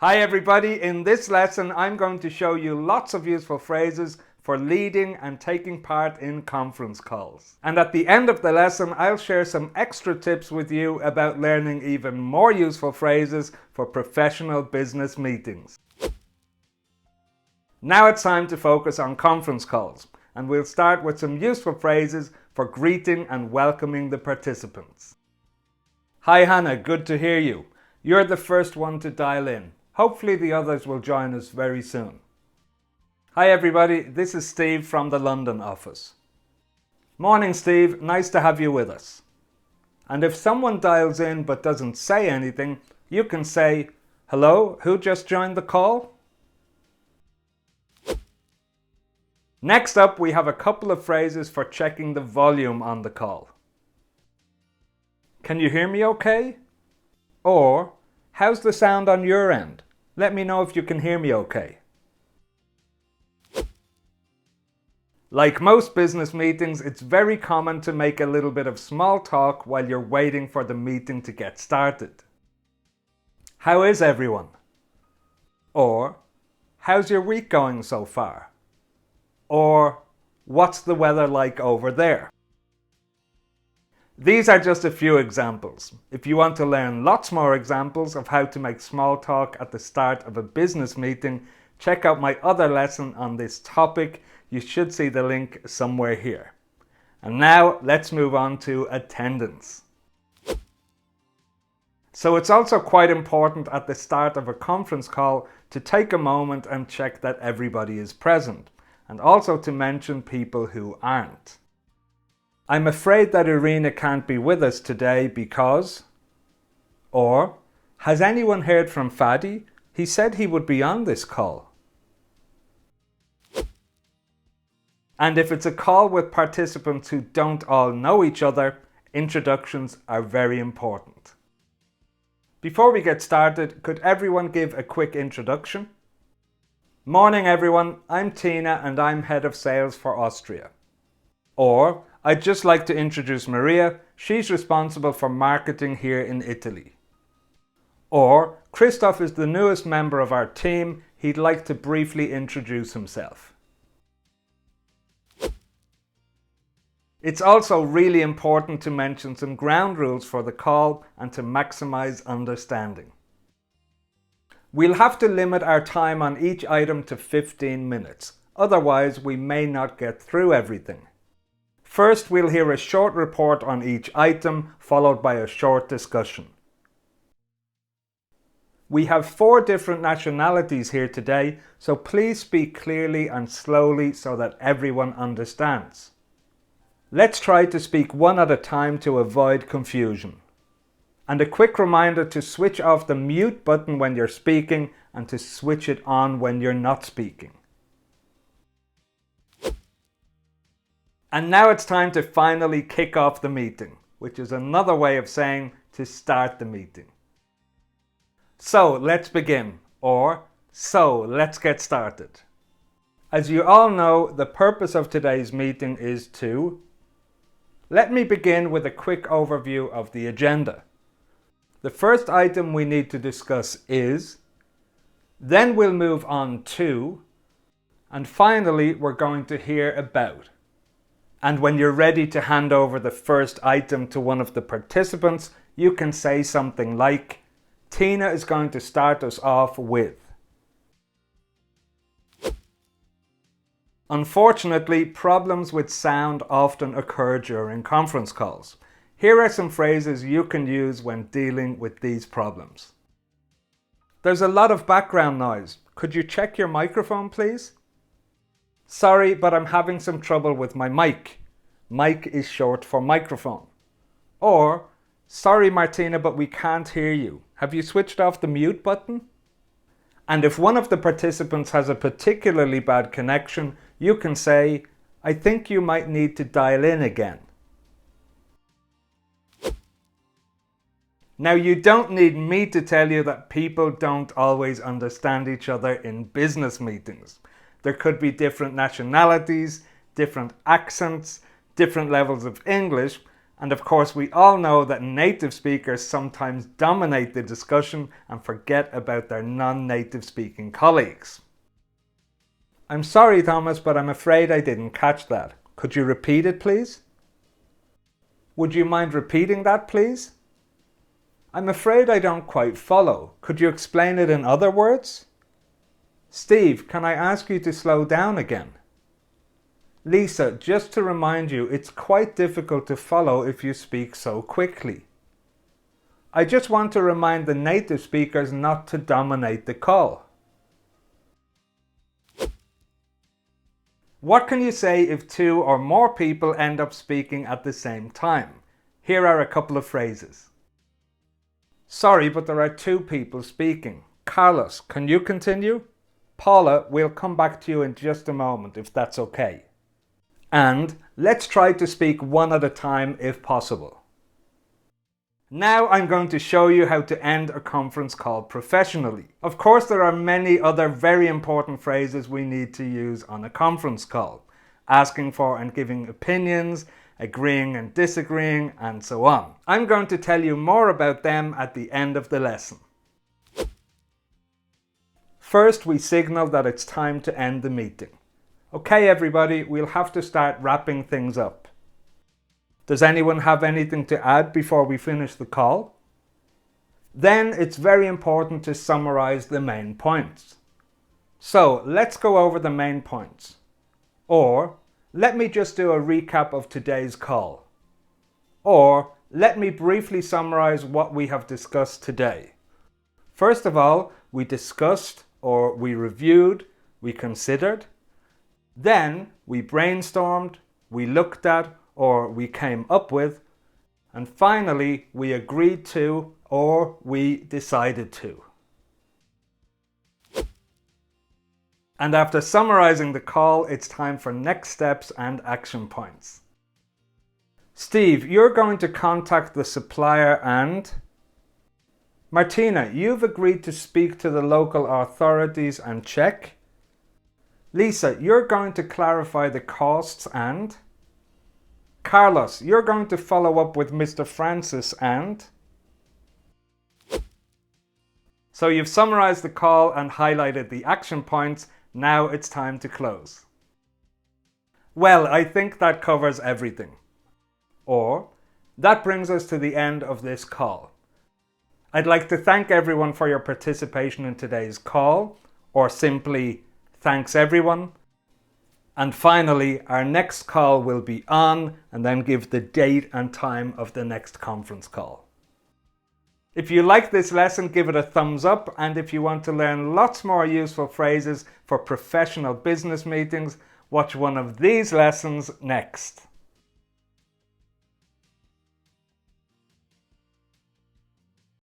Hi everybody, in this lesson I'm going to show you lots of useful phrases for leading and taking part in conference calls. And at the end of the lesson I'll share some extra tips with you about learning even more useful phrases for professional business meetings. Now it's time to focus on conference calls, and we'll start with some useful phrases for greeting and welcoming the participants. Hi Hannah, good to hear you. You're the first one to dial in. Hopefully the others will join us very soon. Hi everybody, this is Steve from the London office. Morning Steve, nice to have you with us. And if someone dials in but doesn't say anything, you can say, hello, who just joined the call? Next up, we have a couple of phrases for checking the volume on the call. Can you hear me okay? Or, how's the sound on your end? Let me know if you can hear me okay. Like most business meetings, it's very common to make a little bit of small talk while you're waiting for the meeting to get started. How is everyone? Or, how's your week going so far? Or, what's the weather like over there? These are just a few examples. If you want to learn lots more examples of how to make small talk at the start of a business meeting, check out my other lesson on this topic. You should see the link somewhere here. And now let's move on to attendance. So it's also quite important at the start of a conference call to take a moment and check that everybody is present, and also to mention people who aren't. I'm afraid that Irina can't be with us today because... Or, has anyone heard from Fadi? He said he would be on this call. And if it's a call with participants who don't all know each other, introductions are very important. Before we get started, could everyone give a quick introduction? Morning everyone, I'm Tina and I'm Head of Sales for Austria. Or, I'd just like to introduce Maria, she's responsible for marketing here in Italy. Or, Christoph is the newest member of our team, he'd like to briefly introduce himself. It's also really important to mention some ground rules for the call and to maximize understanding. We'll have to limit our time on each item to 15 minutes, otherwise we may not get through everything. First, we'll hear a short report on each item, followed by a short discussion. We have 4 different nationalities here today, so please speak clearly and slowly so that everyone understands. Let's try to speak one at a time to avoid confusion. And a quick reminder to switch off the mute button when you're speaking and to switch it on when you're not speaking. And now it's time to finally kick off the meeting, which is another way of saying to start the meeting. So let's begin, or so let's get started. As you all know, the purpose of today's meeting is to... Let me begin with a quick overview of the agenda. The first item we need to discuss is, then we'll move on to, and finally we're going to hear about. And when you're ready to hand over the first item to one of the participants, you can say something like, Tina is going to start us off with. Unfortunately, problems with sound often occur during conference calls. Here are some phrases you can use when dealing with these problems. There's a lot of background noise. Could you check your microphone, please? Sorry, but I'm having some trouble with my mic. Mic is short for microphone. Or, sorry Martina, but we can't hear you. Have you switched off the mute button? And if one of the participants has a particularly bad connection, you can say, I think you might need to dial in again. Now you don't need me to tell you that people don't always understand each other in business meetings. There could be different nationalities, different accents, different levels of English, And of course, we all know that native speakers sometimes dominate the discussion and forget about their non-native speaking colleagues. I'm sorry, Thomas, but I'm afraid I didn't catch that. Could you repeat it, please? Would you mind repeating that, please? I'm afraid I don't quite follow. Could you explain it in other words? Steve, can I ask you to slow down again? Lisa, just to remind you, it's quite difficult to follow if you speak so quickly. I just want to remind the native speakers not to dominate the call. What can you say if two or more people end up speaking at the same time? Here are a couple of phrases. Sorry, but there are two people speaking. Carlos, can you continue? Paula, we'll come back to you in just a moment if that's okay. And let's try to speak one at a time if possible. Now I'm going to show you how to end a conference call professionally. Of course, there are many other very important phrases we need to use on a conference call. Asking for and giving opinions, agreeing and disagreeing, and so on. I'm going to tell you more about them at the end of the lesson. First, we signal that it's time to end the meeting. Okay, everybody, we'll have to start wrapping things up. Does anyone have anything to add before we finish the call? Then it's very important to summarize the main points. So let's go over the main points. Or let me just do a recap of today's call. Or let me briefly summarize what we have discussed today. First of all, we discussed or we reviewed, we considered. Then we brainstormed, we looked at or we came up with. And finally, we agreed to or we decided to. And after summarizing the call, it's time for next steps and action points. Steve, you're going to contact the supplier and... Martina, you've agreed to speak to the local authorities and check. Lisa, you're going to clarify the costs and... Carlos, you're going to follow up with Mr. Francis and... So you've summarized the call and highlighted the action points. Now it's time to close. Well, I think that covers everything. Or, that brings us to the end of this call. I'd like to thank everyone for your participation in today's call, or simply, thanks everyone. And finally, our next call will be on, and then give the date and time of the next conference call. If you like this lesson, give it a thumbs up, and if you want to learn lots more useful phrases for professional business meetings, watch one of these lessons next.